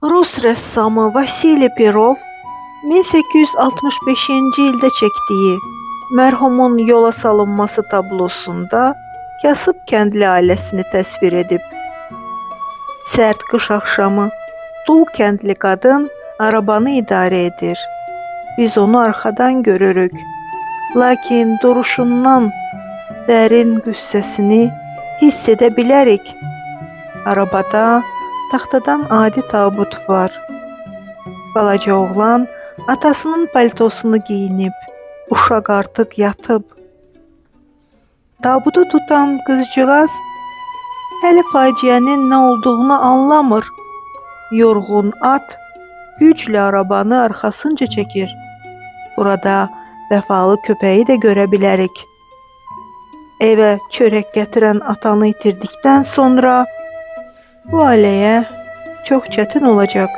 Rus rəssamı Vasili Perov 1865-ci ildə çəkdiyi mərhumun yola salınması tablosunda kasıb kəndli ailəsini təsvir edib. Sərt qış axşamı dul kəndli qadın arabanı idarə edir. Biz onu arxadan görürük. Lakin duruşundan dərin qüssəsini hiss edə bilərik. Arabada taxtadan adi tabut var. Balaca oğlan atasının paltosunu giyinib, uşaq artıq yatıb. Tabutu tutan qızcığaz hələ faciənin nə olduğunu anlamır. Yorğun at güclə arabanı arxasınca çəkir. Burada vəfalı köpəyi də görə bilərik. Evə çörək gətirən atanı itirdikdən sonra bu ailəyə çox çətin olacaq.